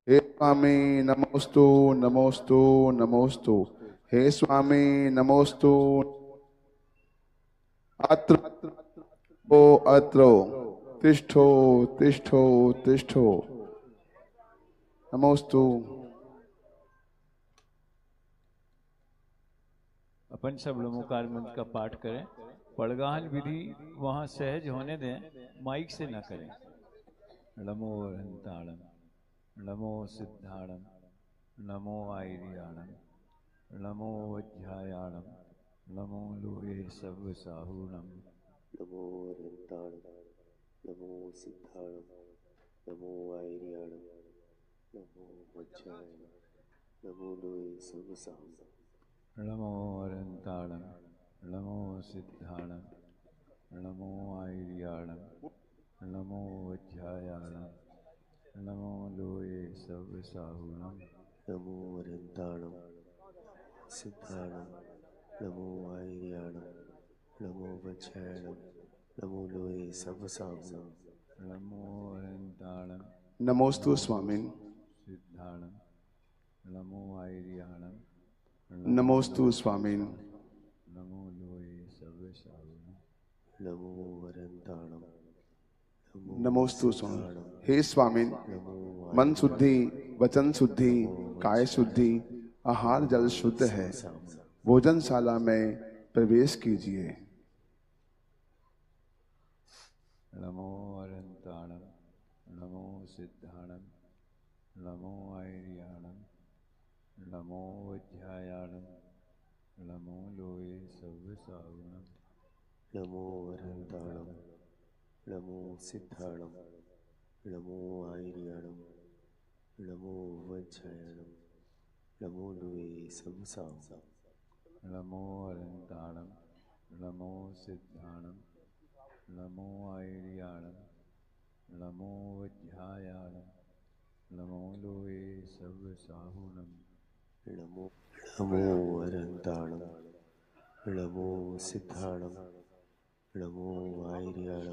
हे स्वामी नमोस्तु नमोस्तु नमोस्तु। हे स्वामी नमोस्तु। अत्र ओ अत्रो तिष्ठो तिष्ठो तिष्ठो। नमोस्तु। अपन सब लमोकार मंत्र का पाठ करें। पड़गाहन विधि वहां सहज होने दें, माइक से न करें। नमो अरंताणम, नमो सिद्धाणम, नमो आयर्याणम, नमो वज्रायाणम, नमो लोहे सर्व साहूणम। नमो अरंताणम, नमो सिद्धाणम, नमो आयर्याणम, नमो वज्रायणम, नमो लोहे सर्वसाहुणम। नमो अरंताणम, नमो सिद्धाणम, नमो आयर्याणम, नमो वज्रायाणम, नमो लोहे सर्व साहूणम। नमो अरंताणम, सिद्धाणम, नमो आयर्याणम, नमो वज्रायणम, नमो लोहे सर्वसाहुणम। नमो अरंताणम, नमोस्तु स्वामिन। सिद्धाणम, नमो आयर्याणम, नमोस्तु स्वामिन। नमो लोहे सर्व साहूणम। नमो अरंताणम, नमो नमोस्तु स्वामी। सिद्धाणम, हे स्वामिन, नमो मन शुद्धि, आयर्याणम, वचन शुद्धि, नमो काय शुद्धि, वज्रायणम, आहार नमो जल लोहे शुद्ध है। सर्वसाहुणम। भोजनशाला में प्रवेश कीजिए। नमो अरंताणम, नमो सिद्धाणम, नमो आयर्याणम, नमो वज्रायाणम, नमो लोहे सर्व साहूणम। नमो अरंताणम, नमो सिद्धाणम, नमो आयर्याणम, नमो वज्रायणम, नमो लोहे सर्वसाहुणम। नमो अरंताणम, नमो सिद्धाणम, नमो आयर्याणम, नमो वज्रायाणम, नमो लोहे सर्व साहूणम। नमो नमो अरंताणम, नमो सिद्धाणम, नमो आयर्याणम,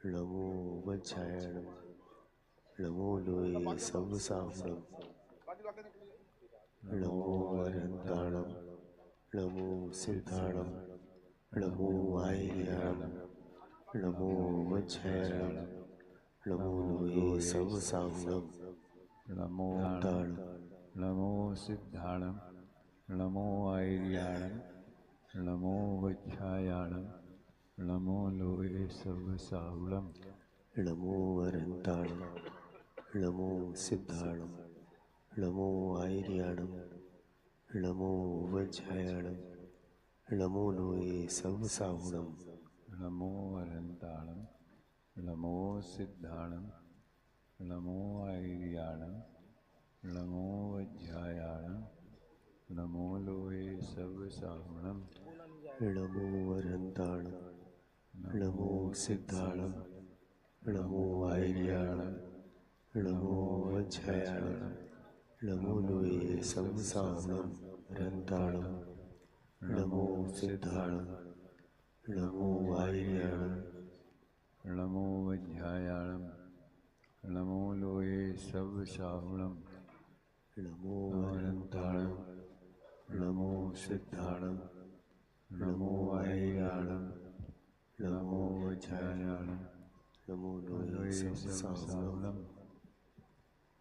नमो वज्रायणम, नमो लोहे सर्वसाहुणम। नमो अरंताणम, नमो सिद्धाणम, नमो आयर्याणम, नमो वज्रायणम, नमो लोहे सर्वसाहुणम। नमो अरंताणम, नमो सिद्धाणम, नमो आयर्याणम, नमो वज्रायाणम, नमो लोहे सर्व साहूणम। नमो अरंताणम, नमो सिद्धाणम, नमो आयर्याणम, नमो वज्रायणम, नमो लोहे सर्वसाहुणम। नमो अरंताणम, नमो सिद्धाणम, नमो आयर्याणम, नमो वज्रायाणम, नमो लोहे सर्व साहूणम। नमो अरंताणम, नमो सिद्धाणम, नमो आयर्याणम, नमो वज्रायणम, नमो लोहे सर्वसाहुणम। अरंताणम, नमो सिद्धाणम, नमो आयर्याणम, नमो वज्रायाणम, नमो लोहे सर्व साहूणम। नमो अरंताणम, नमो सिद्धाणम, नमो आयर्याणम, नमो वज्रायणम, नमो लोहे सर्वसाहुणम।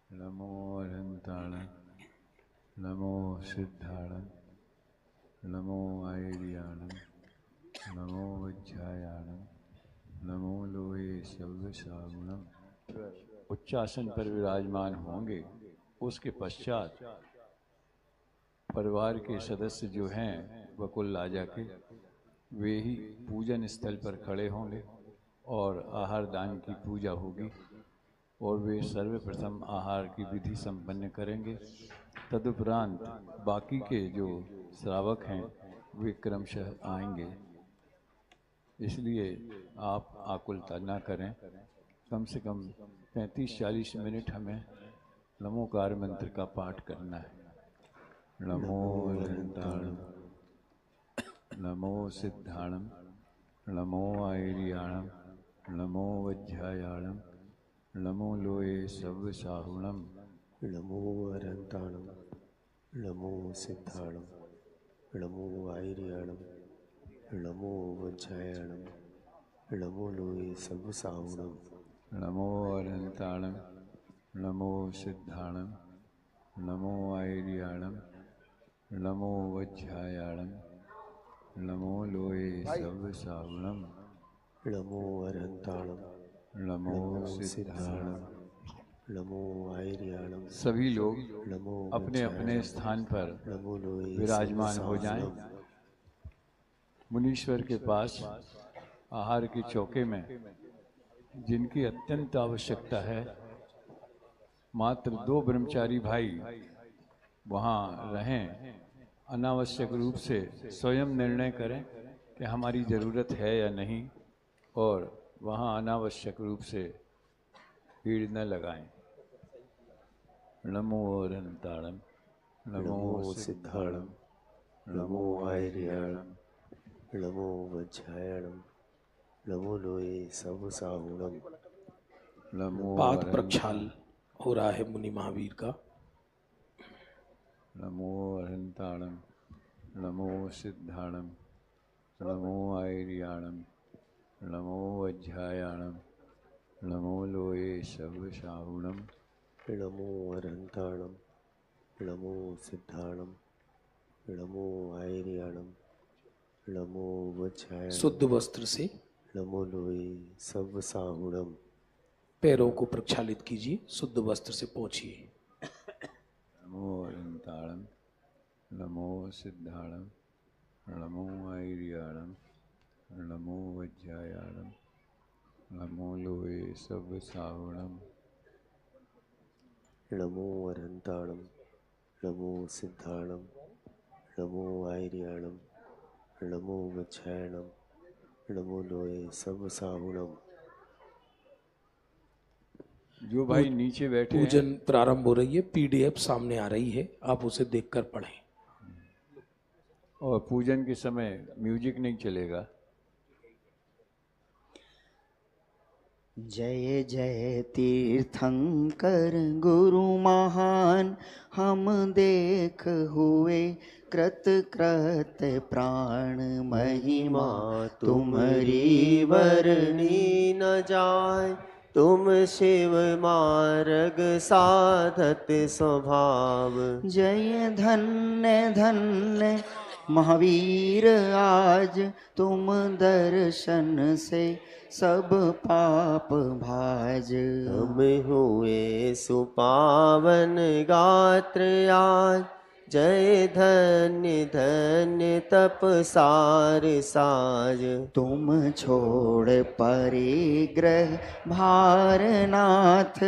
नमो अरंताणम, नमो सिद्धाणम, नमो आयर्याणम, नमो वज्रायाणम, नमो लोहे सर्व साहूणम। उच्चासन पर विराजमान होंगे, उसके पश्चात परिवार के सदस्य जो हैं वकुल राजा के, वे ही पूजन स्थल पर खड़े होंगे और आहार दान की पूजा होगी और वे सर्वप्रथम आहार की विधि संपन्न करेंगे। तदुपरांत बाकी के जो श्रावक हैं वे क्रमशः आएंगे। इसलिए आप आकुलता न करें। कम से कम 35-40 मिनट हमें नमोकार मंत्र का पाठ करना है। नमो अरंताणम, नमो सिद्धाणम, नमो आयर्याणम, नमो वज्रायाणम, नमो लोहे सर्व साहूणम। नमो अरहंताणं नमो सिद्धाणं नमो आयर्याणं नमो वज्रायणं नमो लोये सर्वसाहुणं नमो अनंताणं नमो सिद्धाणं नमो आयर्याणं नमो वज्रायणं नमो लोये सर्वसाहुणं नमो अरहंताणं नमो नमो सिद्धाणं। सिद्धाणं नमो आयर्याणं सभी लोग नमो अपने अपने स्थान पर नमो लोये विराजमान हो जाएं। सर्वसाहुणं। मुनीश्वर के पास आहार के चौके में जिनकी अत्यंत आवश्यकता है, मात्र 2 ब्रह्मचारी भाई वहाँ रहें, अनावश्यक रूप से स्वयं निर्णय करें कि हमारी ज़रूरत है या नहीं, और वहाँ अनावश्यक रूप से भीड़ न लगाएं। नमो अरहंताणं नमो सिद्धाणं नमो आयर्याणं नमो वज्रायणं नमो लोये सर्वसाहुणं। नमो पाद प्रक्षाल हो रहा है मुनि महावीर का। नमो अरहंताणं नमो सिद्धाणं नमो आयर्याणं नमो वज्रायणं नमो लोये सर्वसाहुणं। नमो अरहंताणं नमो सिद्धाणं नमो आयर्याणं नमो वज्रायणं शुद्ध वस्त्र से नमो लोये सर्वसाहुणं। पैरों को प्रक्षालित कीजिए, शुद्ध वस्त्र से पोंछिए। नमो अरहंताणं नमो सिद्धाणं नमो आयर्याणं नमो वज्रायणं नमो लोये सर्वसाहुणं। नमो अरहंताणं नमो सिद्धाणं नमो आयर्याणं नमो वज्रायणं नमो लोये सर्वसाहुणं। जो भाई नीचे बैठे हैं, पूजन प्रारंभ हो रही है, पीडीएफ सामने आ रही है, आप उसे देखकर पढ़ें। और पूजन के समय म्यूजिक नहीं चलेगा। जय जय तीर्थंकर गुरु महान, हम देख हुए कृत कृत प्राण महिमा तुम्हारी वर्णी न जाय तुम शिव मार्ग साधत स्वभाव। जय धन्य धन्य महावीर आज, तुम दर्शन से सब पाप भाज। हम हुए सुपावन गात्र आज, जय धन्य धन्य तपसार साज। तुम छोड़ परिग्रह भारनाथ,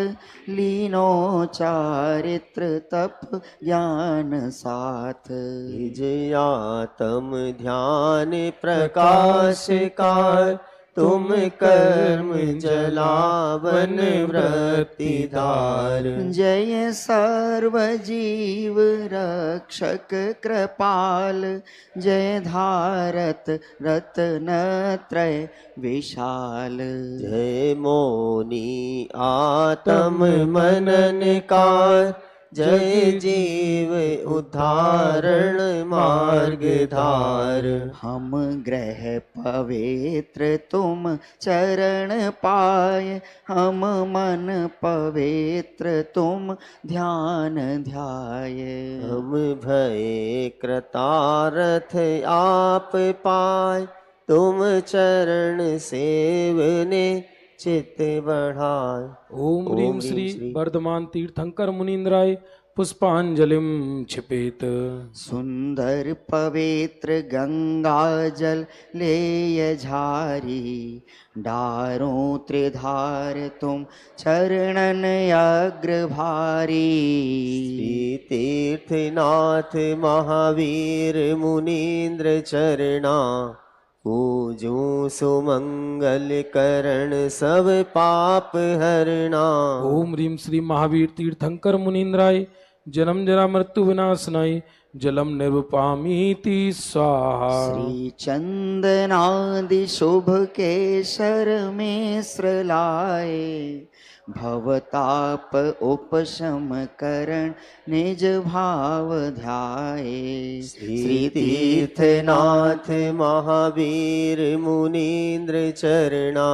लीनो चारित्र तप ज्ञान साथ। निज आत्म ध्यान प्रकाश कार, तुम कर्म जलावन वृत्ति धार। जय सर्व जीव रक्षक कृपाल, जय धारत रत्न त्रय विशाल। जय मौनी आत्म मनन कार, जय जीव उद्धारण मार्ग धार। हम ग्रह पवित्र तुम चरण पाए, हम मन पवित्र तुम ध्यान ध्याये। हम भये कृतार्थ आप पाए, तुम चरण सेवने चित्त बढ़ाए। ओम ह्रीं श्री वर्धमान तीर्थंकर मुनीन्द्राय पुष्पांजलिम क्षिपेत। सुंदर पवित्र गंगा जल लेय झारी, डारों त्रिधार तुम चरणन अग्र भारी। श्री तीर्थनाथ महावीर मुनीन्द्र चरणा, पूजूं सुमंगल करण सब पाप हरणा। ओम ह्रीं श्री महावीर तीर्थंकर मुनीन्द्राय जन्म जरा मृत्यु विनाशनाय जलम निर्वपामीति स्वाहा। श्री चंदनादि शुभ केसर मिश्र लाए, भवताप उपशम करण निज भाव ध्याये। श्री तीर्थनाथ महावीर मुनीन्द्र चरणा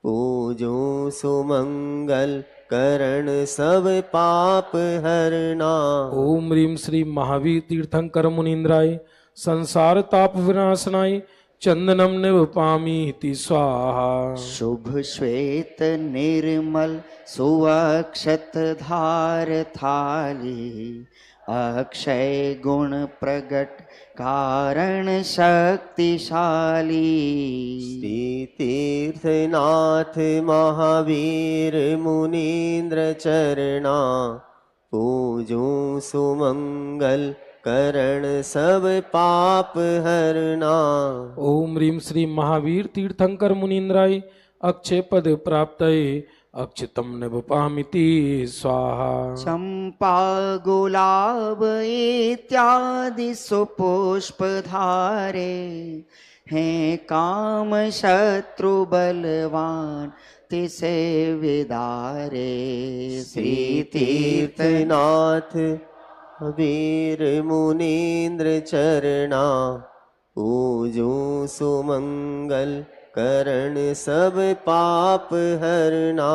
पूजो सुमंगल करण सब पाप हरना। ओम ह्रीं श्री महावीर तीर्थंकर मुनीन्द्राय संसार ताप विनाशनाय चंदनम निवपामीति स्वाहा। शुभ श्वेत निर्मल सुअक्षत धार थाली अक्षय गुण प्रगट कारण शक्तिशाली। श्री तीर्थनाथ महावीर मुनीन्द्र चरणा पूजो सुमंगल करण सब पाप हरना। ओम ह्रीं श्री महावीर तीर्थंकर मुनीन्द्राय अक्षय पद प्राप्तये अक्षितम निवपामिति स्वाहा। चंपा गुलाब इत्यादि सुपुष्प धारे हैं काम शत्रु बलवान तिसे विदारे। श्री तीर्थनाथ वीर मुनीन्द्र चरणा पूजो सुमंगल करण सब पाप हरना।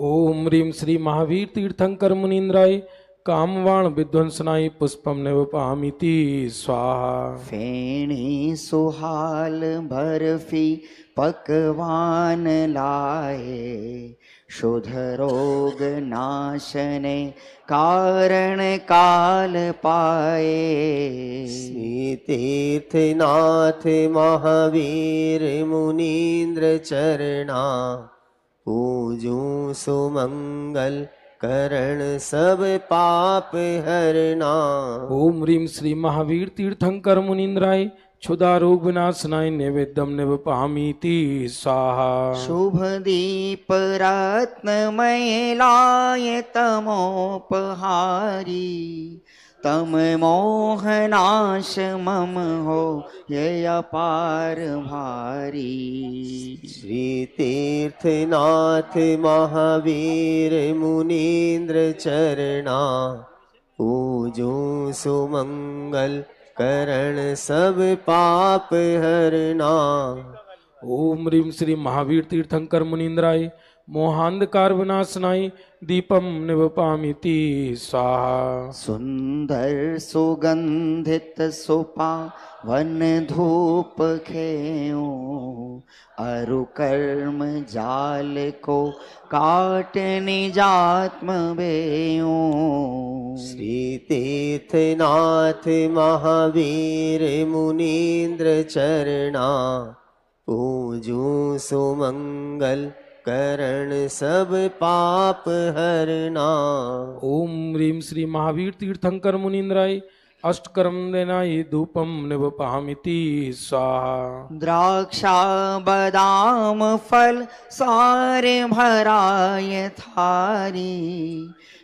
ओम ह्रीं श्री महावीर तीर्थंकर मुनीन्द्राय कामवाण विध्वंसनाय पुष्पम निवपामिति स्वाहा। फेणी सुहाल बर्फी पकवान लाए शुद्ध रोग नाशने कारण काल पाए। श्री तीर्थनाथ महावीर मुनीन्द्र चरणा पूजो सुमंगल करण सब पाप हरना। ओम ह्रीं श्री महावीर तीर्थंकर मुनीन्द्राय क्षुधा रोग विनाशनाय नैवेद्यम निवपामीति स्वाहा। शुभ दीप रत्नमय लाय तमोपहारी तम मोहनाश मम हो ये अपार भारी। श्री तीर्थनाथ महावीर मुनीन्द्र चरणा पूजो सुमंगल करण सब पाप हरना। ओम ह्रीं श्री महावीर तीर्थंकर मुनीन्द्राय मोहांधकार विनाशनाय दीपम निवपामिति स्वाहा। सुंदर सुगंधित सुपा वन धूप खेऊं अरु कर्म जाल को काट निजात्म बेऊं। श्री तीर्थनाथ महावीर मुनीन्द्र चरणा पूजो सुमंगल करण सब पाप हरना। ओम ह्रीं श्री महावीर तीर्थंकर मुनीन्द्राय अष्टकर्म देनाय धूपम निवपामिति स्वाहा। द्राक्षा बादाम फल सारे भराय थारी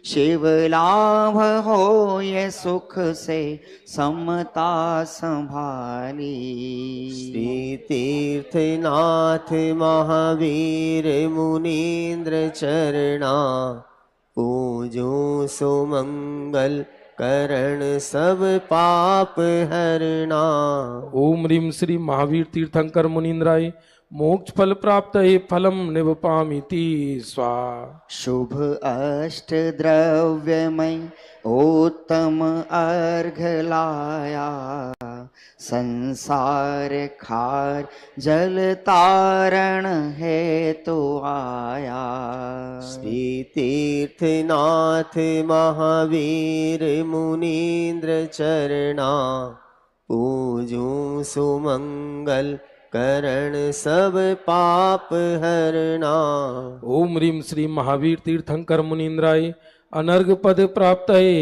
शिव लाभ हो ये सुख से समता संभाली। श्री तीर्थनाथ महावीर मुनीन्द्र चरणा पूजो सुमंगल करण सब पाप हरना। ओम ह्रीं श्री महावीर तीर्थंकर मुनीन्द्राय मोक्ष फल प्राप्त है फलम निवपामिति स्वाहा। शुभ अष्ट द्रव्यमय उत्तम अर्घ लाया संसार खार जल तारण हेतु आया। श्री तीर्थनाथ महावीर मुनीन्द्र चरणा पूजो सुमंगल करण सब पाप हरना। ओम ह्रीं श्री महावीर तीर्थंकर मुनीन्द्राय अनर्घ पद प्राप्त है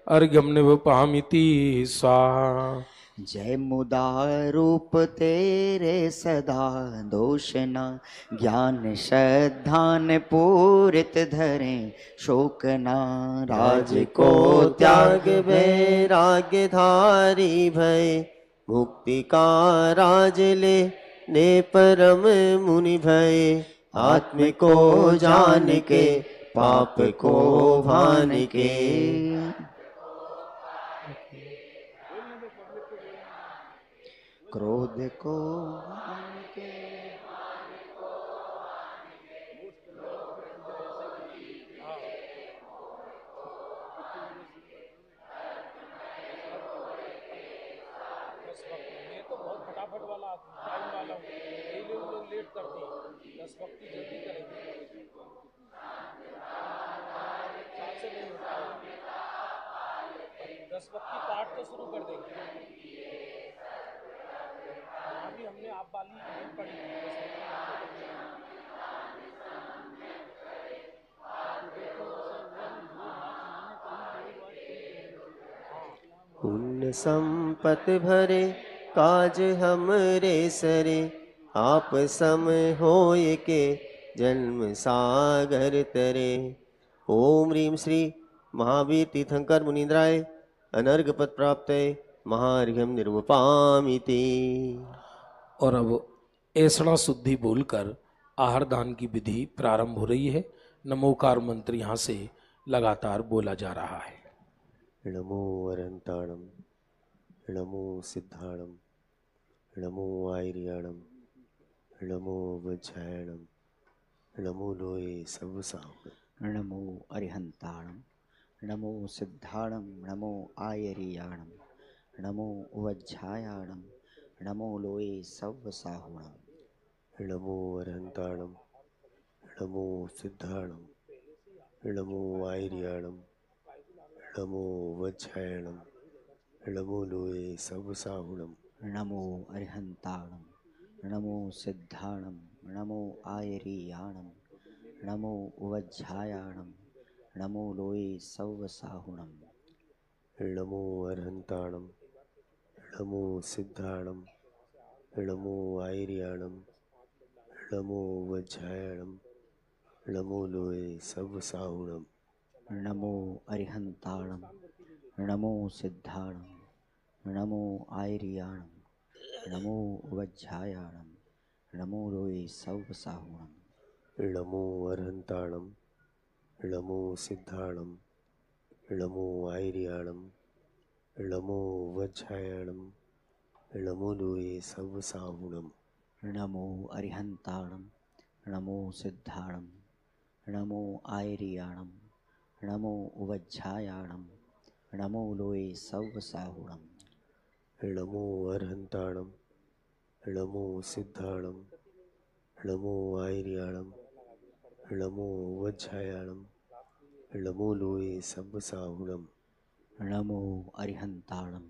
अर्घ्यम निवपामिति स्वाहा। जय मुदा रूप तेरे सदा दोषना ज्ञान श्रद्धान पूरित धरे शोकना। राज को त्याग वैराग्य धारी भय मुक्ति का राज ले ने परम मुनि भय। आत्म को जान के पाप को भान के। क्रोध को भान के। मैं तो बहुत फटाफट वाला टाइम वाला हूँ, यही लोग लेट करते हैं। 10 भक्ति जल्दी करेंगे, साथ से नहीं होता है। 10 भक्ति पाठ तो शुरू कर देंगे। अभी हमने आप वाली नहीं पढ़ी थी, पुण्य संपत भरे काज हमरे सरे, आप सम होय के जन्म सागर तरे। ओम ह्रीं श्री महावीर तीर्थंकर मुनीन्द्राय अनर्घ पद प्राप्त महार्घ्यम निर्वपामिति। और अब ऐसड़ा शुद्धि बोलकर आहार दान की विधि प्रारंभ हो रही है। नमोकार मंत्र यहाँ से लगातार बोला जा रहा है। नमो अरंताणम, नमो सिद्धाणम, नमो आयर्याणम, नमो वज्रायणम, नमो लोये सब साहुणम। नमो अरिहंताणं, नमो सिद्धाणं, नमो आयर्याणं, नमो वज्रायाणं, नमो लोये सव्वसाहुणम्। नमो अरहंताणम, नमो सिद्धाणम, नमो आयर्याणम, नमो वज्रायणम, नमो लोये सब साहुणम। नमो अरिहंताणं, नमो सिद्धाणं, नमो आयर्याणं, नमो वज्रायाणं, नमो लोये सव्वसाहुणम्। नमो अरहंताणम, नमो सिद्धाणम, नमो आयर्याणम, नमो वज्रायणम, नमो लोये सब साहुणम। नमो अरिहंताणं, नमो सिद्धाणं, नमो आयर्याणं, नमो वज्रायाणं, नमो लोये सव्वसाहुणम्। नमो अरहंताणम, नमो सिद्धाणम, नमो आयर्याणम, नमो वज्रायणम, नमो लोये सब साहुणम। नमो अरिहंताणं, नमो सिद्धाणं, नमो आयर्याणं, नमो वज्रायाणं, नमो लोये सव्वसाहुणम्। नमो अरहंताणम, नमो सिद्धाणम, नमो आयर्याणम, नमो वज्रायणम, नमो लोये सब साहुणम। नमो अरिहंताणं,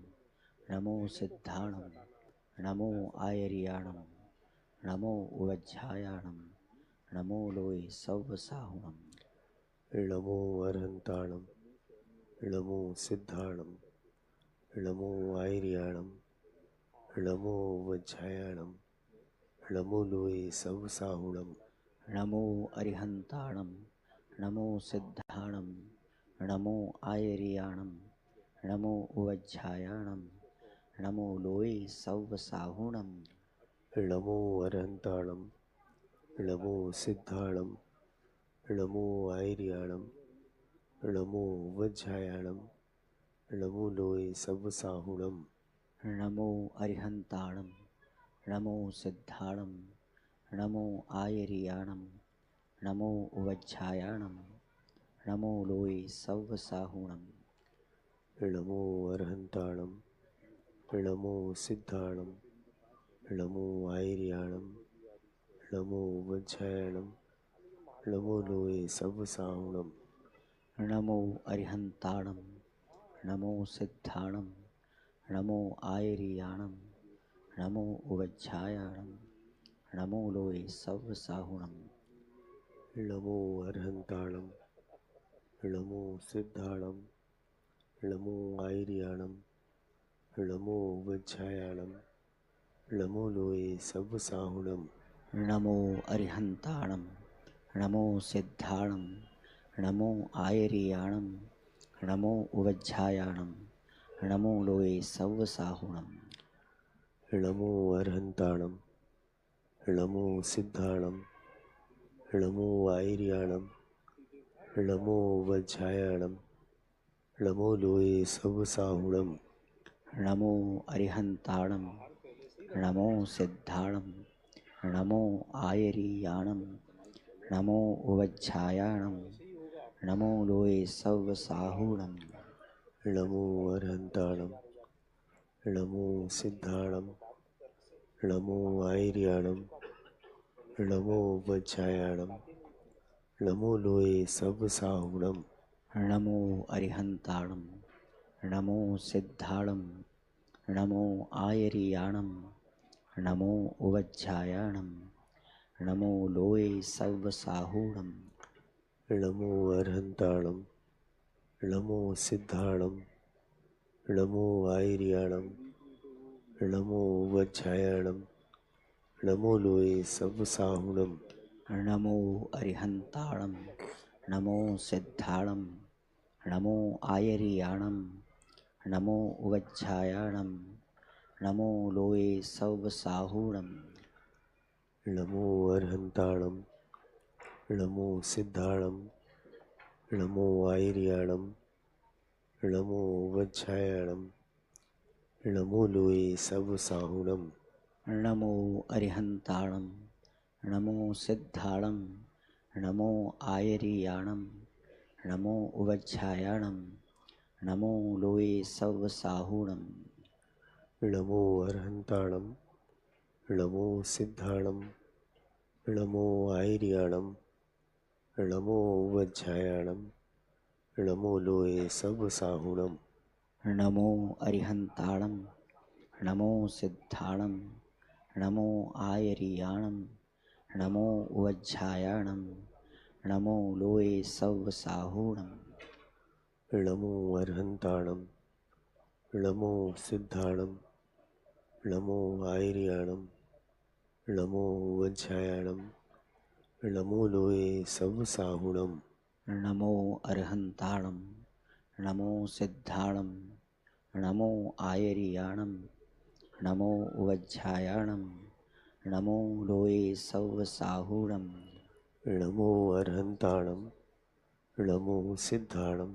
नमो सिद्धाणं, नमो आयर्याणं, नमो वज्रायाणं, नमो लोये सव्वसाहुणम्। नमो अरहंताणम, नमो सिद्धाणम, नमो आयर्याणम, नमो वज्रायणम, नमो लोये सब साहुणम। नमो अरिहंताणं, नमो सिद्धाणं, नमो आयर्याणं, नमो वज्रायाणं, नमो लोये सव्वसाहुणम्। नमो अरहंताणम, नमो सिद्धाणम, नमो आयर्याणम, नमो वज्रायणम, नमो लोये सब साहुणम। नमो अरिहंताणं, नमो सिद्धाणं, नमो आयर्याणं, नमो वज्रायाणं, नमो लोये सव्वसाहुणम्। नमो अरहंताणम, नमो सिद्धाणम, नमो आयर्याणम, नमो वज्रायणम, नमो लोये सब साहुणम। नमो अरिहंताणं, नमो सिद्धाणं, नमो आयर्याणं, नमो वज्रायाणं, नमो लोये सव्वसाहुणम्। नमो अरहंताणम, नमो सिद्धाणम, नमो आयर्याणम, नमो वज्रायणम, नमो लोये सब साहुणम। नमो अरिहंताणं, नमो सिद्धाणं, नमो आयर्याणं, नमो वज्रायाणं, नमो लोये सव्वसाहुणम्। नमो अरहंताणम, नमो सिद्धाणम, नमो आयर्याणं नमो वज्रायाणं नमो लोये सवसाहुणम् नमो अरिहन्ताणं नमो सिद्धाणं नमो आयर्याणं नमो उवज्झायाणं नमो लोये सवसाहुणम् नमो अरहन्ताणं नमो सिद्धाणं नमो आयर्याणं नमो वज्रायाणं नमो लोये सवसाहुणम् नमो अरिहन्ताणं नमो सिद्धाणं नमो आयर्याणं नमो उवज्झायाणं नमो लोये सवसाहुणम् नमो अरहन्ताणं नमो सिद्धाणं नमो आयर्याणं नमो वज्रायाणं नमो लोये सवसाहुणम् नमो अरिहन्ताणं नमो सिद्धाणं नमो आयर्याणं नमो उवज्झायाणं नमो लोये सवसाहुणम् नमो अरहन्ताणं नमो सिद्धाणं नमो आयर्याणं नमो वज्रायाणं नमो लोये सवसाहुणम् नमो अरिहन्ताणं नमो सिद्धाणं नमो आयर्याणं नमो उवज्झायाणं नमो लोये सवसाहुणम् नमो अरहन्ताणं नमो सिद्धाणं नमो आयर्याणं नमो वज्रायाणं नमो लोये सवसाहुणम् नमो अरिहन्ताणं नमो सिद्धाणं नमो आयर्याणं नमो उवज्झायाणं नमो लोये सवसाहुणम् नमो अरहन्ताणं नमो सिद्धाणं नमो आयर्याणं नमो वज्रायाणं नमो लोये सवसाहुणम् नमो अरिहन्ताणं नमो सिद्धाणं नमो आयर्याणं नमो उवज्झायाणं नमो लोये सवसाहुणम् नमो अरहन्ताणं नमो सिद्धाणं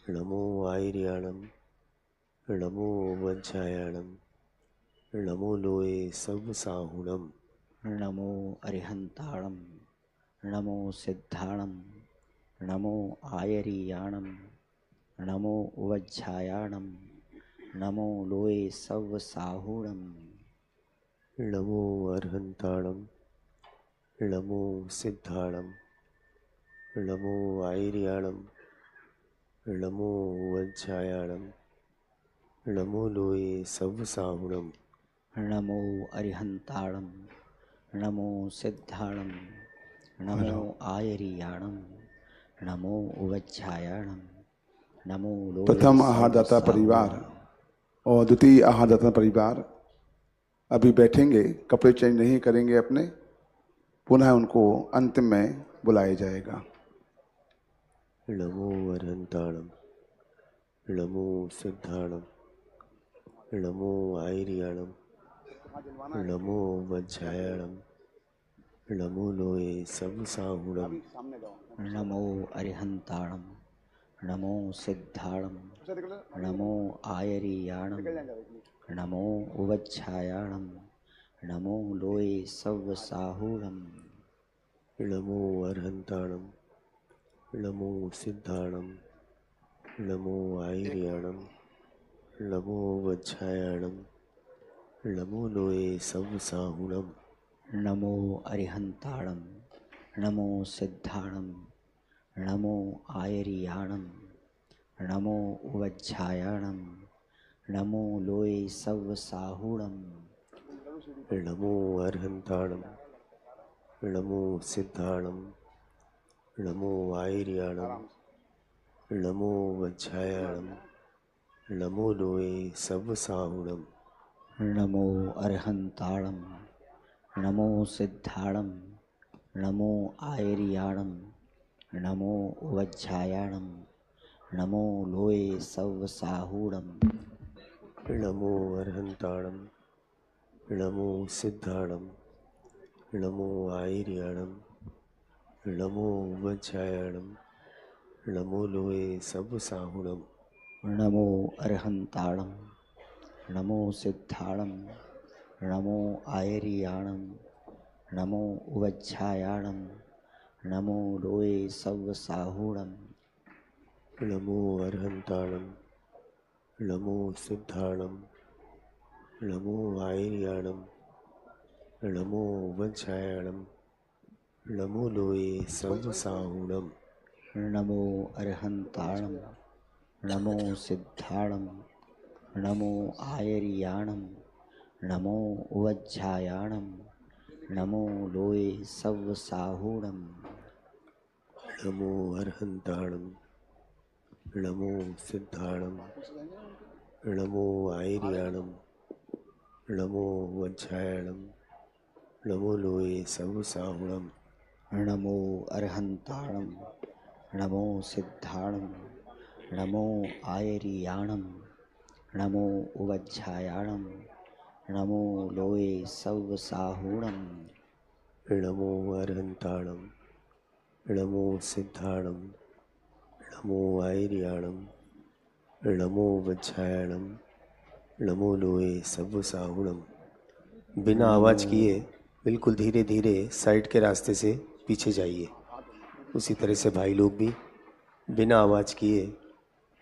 नमो आयर्याणं नमो वज्रायाणं नमो लोये सवसाहुणम् नमो अरिहन्ताणं नमो सिद्धाणं नमो आयर्याणं नमो उवज्झायाणं नमो लोये सवसाहुणम् नमो अरहन्ताणं नमो सिद्धाणं नमो आयर्याणं नमो वज्रायाणं नमो लोये सवसाहुणम् नमो अरिहन्ताणं नमो सिद्धाणं नमो आयर्याणं नमो उवज्झायाणं नमो लोये प्रथम आहारदाता परिवार और द्वितीय आहारदाता परिवार अभी बैठेंगे, कपड़े चेंज नहीं करेंगे अपने, पुनः उनको अंतिम में बुलाया जाएगा। नमो अरहन्ताणं नमो सिद्धाणं नमो आयर्याणं नमो वज्रायाणं नमो लोये सवसाहुणम् नमो अरिहन्ताणं नमो सिद्धाणं नमो आयर्याणं नमो उवज्झायाणं नमो लोये सवसाहुणम् नमो अरहन्ताणं नमो सिद्धाणं नमो आयर्याणं नमो वज्रायाणं नमो लोये सवसाहुणम् नमो अरिहन्ताणं नमो सिद्धाणं नमो आयर्याणं नमो उवज्झायाणं नमो लोये सवसाहुणम् नमो अरहन्ताणं नमो सिद्धाणं नमो आयर्याणं नमो वज्रायाणं नमो लोये सवसाहुणम् नमो अरिहन्ताणं नमो सिद्धाणं नमो आयर्याणं नमो उवज्झायाणं नमो लोये सवसाहुणम् नमो अरहन्ताणं नमो सिद्धाणं नमो आयर्याणं नमो वज्रायणम नमो लोये सब साहुणम नमो अर्हंताणम नमो सिद्धाणम नमो आयरियाणम नमो उवज्झायाणम नमो लोये सव साहुणम नमो अर्हंताणम नमो सिद्धाणम नमो आयर्याणम नमो वज्रायणम नमो लोये सब साहुणम नमो अर्हंताणम नमो सिद्धाणम नमो आयरियाणम नमो उवज्झायाणम नमो लोये सव साहुणम नमो अर्हंताणम नमो सिद्धाणम नमो आयर्याणम नमो वज्रायणम नमो लोये सब साहुणम नमो अर्हंताणम नमो सिद्धाणम नमो आयरियाणम नमो उवज्झायाणम नमो लोये सव साहुणम नमो अर्हंताणम नमो सिद्धाणम नमो आयर्याणम नमो वज्रायणम नमो लोये सब साहुणम। बिना आवाज़ किए बिल्कुल धीरे धीरे साइड के रास्ते से पीछे जाइए। उसी तरह से भाई लोग भी बिना आवाज़ किए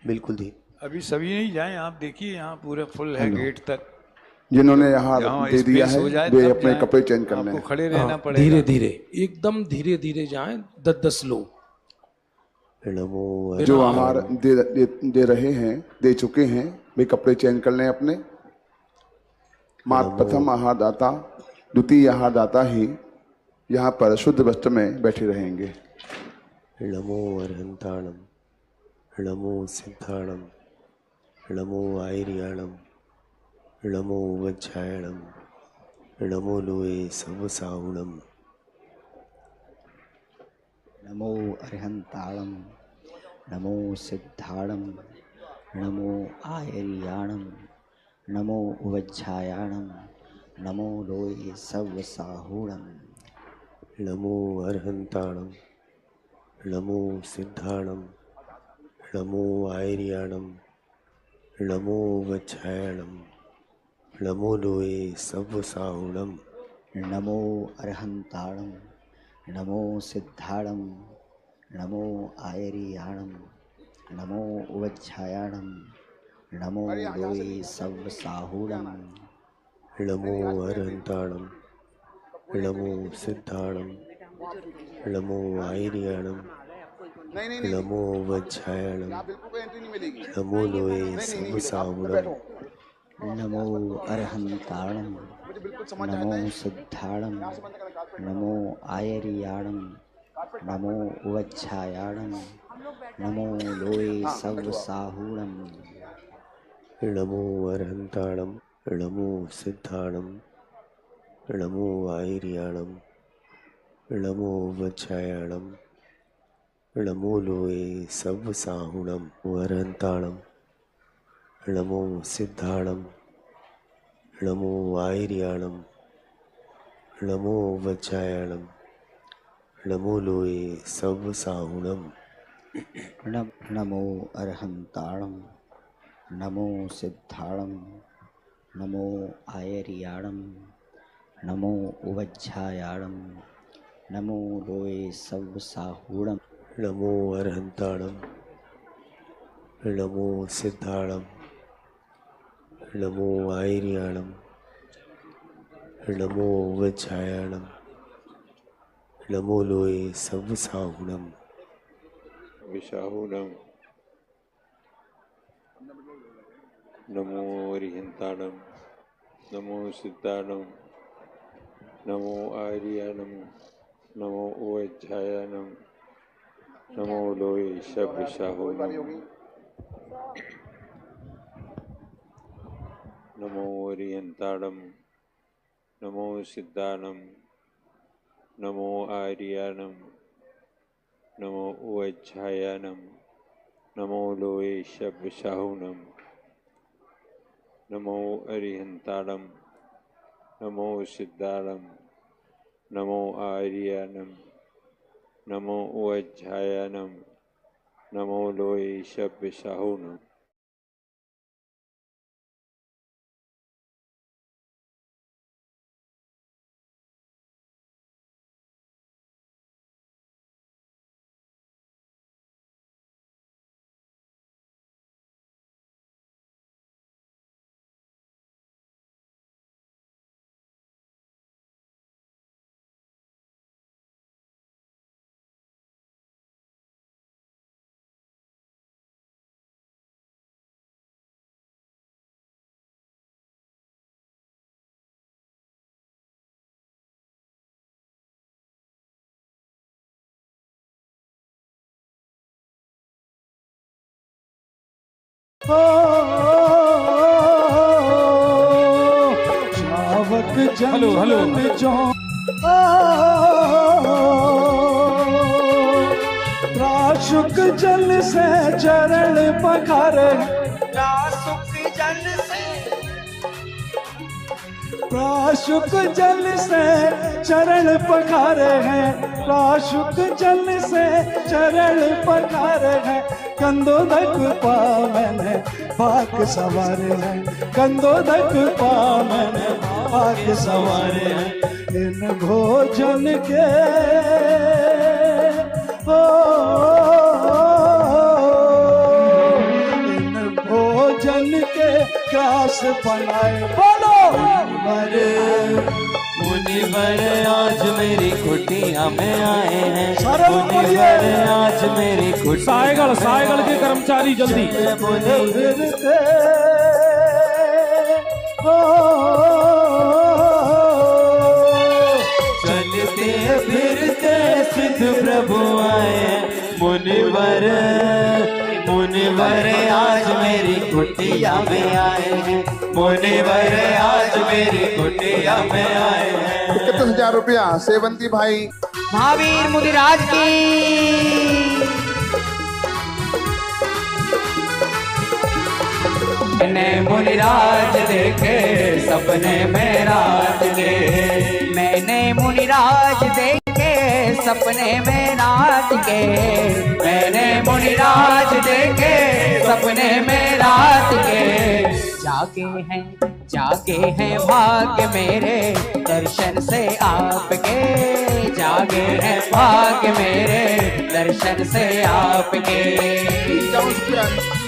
बिल्कुल धीरे। अभी सभी नहीं जाएं, आप देखिए यहाँ पूरा फुल है गेट तक। जिन्होंने यहाँ जहाँ दे दिया space है हो जाए वे तब अपने जाएं। कपड़े चेंज कर आपको लें। खड़े रहना पड़ेगा। धीरे धीरे, एकदम धीरे धीरे जाएं, 10-10 लोग। नमो जो आहार दे रहे हैं, दे चुके हैं, वे कपड़े चेंज कर लें अपने। प्रथम आहार दाता, द्वितीय आहार दाता ही यहाँ पर शुद्ध वस्त्र में बैठे रहेंगे। नमो अर्हंताणम नमो सिद्धाणम नमो आयर्याणम नमो वज्रायणम नमो लोये सब साहुणम नमो अर्हंताणम नमो सिद्धाणम नमो आयर्याणम नमो उवज्झायाणम नमो लोये सव साहुणम नमो अर्हंताणम नमो सिद्धाणम नमो आयर्याणम नमो वज्रायणम नमो लोये सब साहुणम नमो अर्हंताणम नमो सिद्धाणम नमो आयर्याणम नमो उवज्झायाणम नमो लोये सव साहुणम नमो अर्हंताणम नमो सिद्धाणम नमो आयर्याणम नमो वज्रायणम नमो लोये सब साहुणम नमो अर्हंताणम नमो सिद्धाणम नमो आयर्याणम नमो उवज्झायाणम नमो लोये सव साहुणम नमो अर्हंताणम नमो सिद्धाणम नमो आयर्याणम नमो वज्रायणम नमो लोये सब साहुणम। अर्हंताणम नमो सिद्धाणम नमो आयर्याणम नमो वज्रायणम नमो लोये सब साहुणम। नमो अर्हंताणम नमो सिद्धाणम नमो आयर्याणम नमो उवज्झायाणम नमो लोये सव साहुणम नमो अर्हंताणम नमो सिद्धाणम नमो आयर्याणम नमो वज्रायणम नमो लोये सब साहुणम। विशाहुणम नमो अर्हंताणम नमो सिद्धाणम नमो आयर्याणम नमो उवज्झायाणम नमो लोये सब साहुणम। नमो अर्हंताणम नमो सिद्धाणम नमो आयर्याणम नमो उवज्झायाणम नमो लोये सब साहुणम। नमो अर्हंताणम नमो सिद्धाणम नमो आयर्याणम नमो उवज्झायनम नमो लोय शब्द साहुनम। हेलो हेलो प्राशुक जल से चरण पखारे, प्राशुक जल से, प्राशुक जल से चरण पखारे हैं, प्राशुक जल से चरण पखारे हैं। कंदोदक पावन पाक सवारे हैं, कंदोदक पावन पाक सवारे हैं। इन भोजन के इन भोजन के ग्रास बनाए। बोलो मुनिवर आज मेरी कुटिया में आए हैं, सारे लोग बोलिए। मुनिवर आज मेरी कुटिया, सायगढ़ के कर्मचारी जल्दी। फिरते चलते फिरते सिद्ध प्रभु आए, मुनिवर मुनिवर आज मेरी कुटिया में आए हैं, मुनिवर आज मेरी कुटिया में आए हैं। 31,000 रुपया सेवंती भाई महावीर मुनिराज की। मैंने मुनिराज देखे सपने में रात के, मैंने मुनिराज देखे सपने में रात के, मैंने मुनिराज देखे सपने में रात के। जागे हैं भाग्य मेरे दर्शन से आपके, जागे हैं भाग्य मेरे दर्शन से आपके।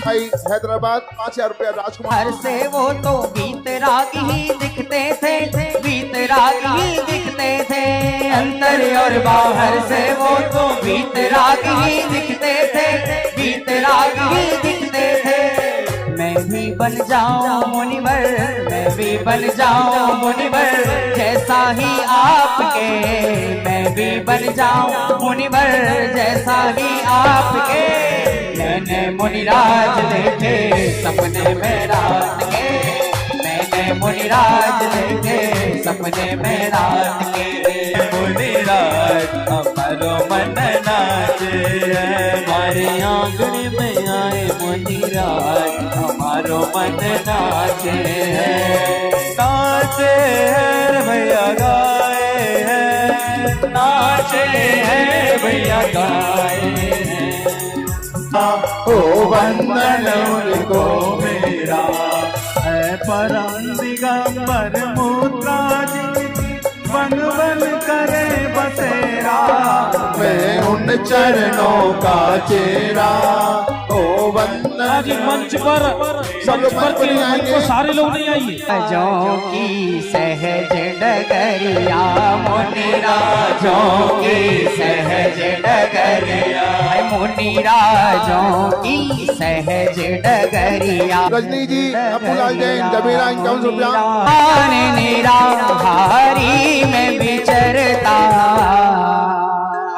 भाई हैदराबाद 5,000 रुपया राजकुमार हर से वो तो बीतराग ही दिखते थे, बीतराग ही दिखते थे, अंदर और बाहर से वो तो बीतराग ही दिखते थे, बीतराग ही दिखते थे। मैं भी बन जाऊं मुनिवर, मैं भी बन जाऊं मुनिवर जैसा ही आपके, मैं भी बन जाऊं मुनिवर जैसा ही आपके। मैंने मुनिराज देखे सपने में रात के, मैंने मुनिराज देखे सपने में रात के। मुनिराज हमारो मन नाचे, हमारे आंगन में आए मुनिराज हमारो मन नाचे हैं, नाचे हैं भैया गाए हैं, नाचे हैं भैया गाए हैं। ओ वंदन उनको मेरा है परम दिगंबर मुद्राज, वन वन करे बसेरा, मैं उन चरणों का चेहरा। ओ वंदन आज मंच पर सारे लोग नहीं आइए। राजों की सहज डगरिया, मुनिराजों की सहज डगरिया, मुनिराजों की सहज डगरिया। रजनी जी अपुलाल जैन जबीरा 51 रुपया। निराहारी में विचरता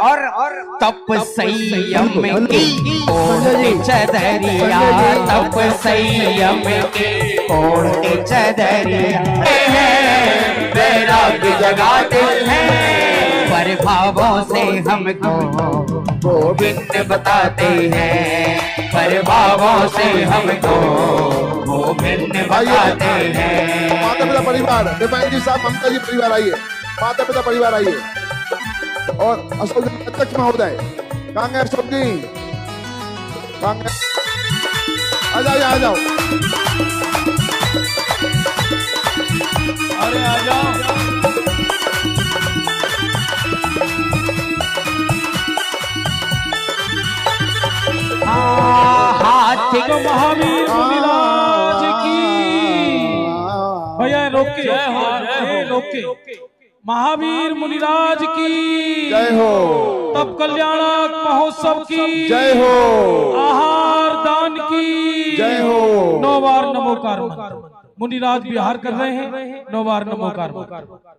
और तप संयम की ओढ़ते चदरिया, तप संयम की ओढ़ते चदरिया वैराग्य जगाते हैं, प्रभावों से हमको गोविंद बताते हैं, प्रभावों से हमको गोविंद बताते हैं। माता पिता परिवार डिवाइन जी साहब, ममता जी परिवार आइए, माता पिता परिवार आइए और अशोक पंकज महोदय। कहाँ अशोक जी? आ जाओ आ जाओ। अरे आ जाओ। हाथी तो महावीर मुनिराज की भैया रोके रोके महावीर मुनिराज की जय हो। तब कल्याणक महोत्सव की जय हो। आहार दान की जय हो। 9 बार नमोकार मंत्र मुनिराज विहार कर रहे हैं। 9 बार नमोकार मंत्र।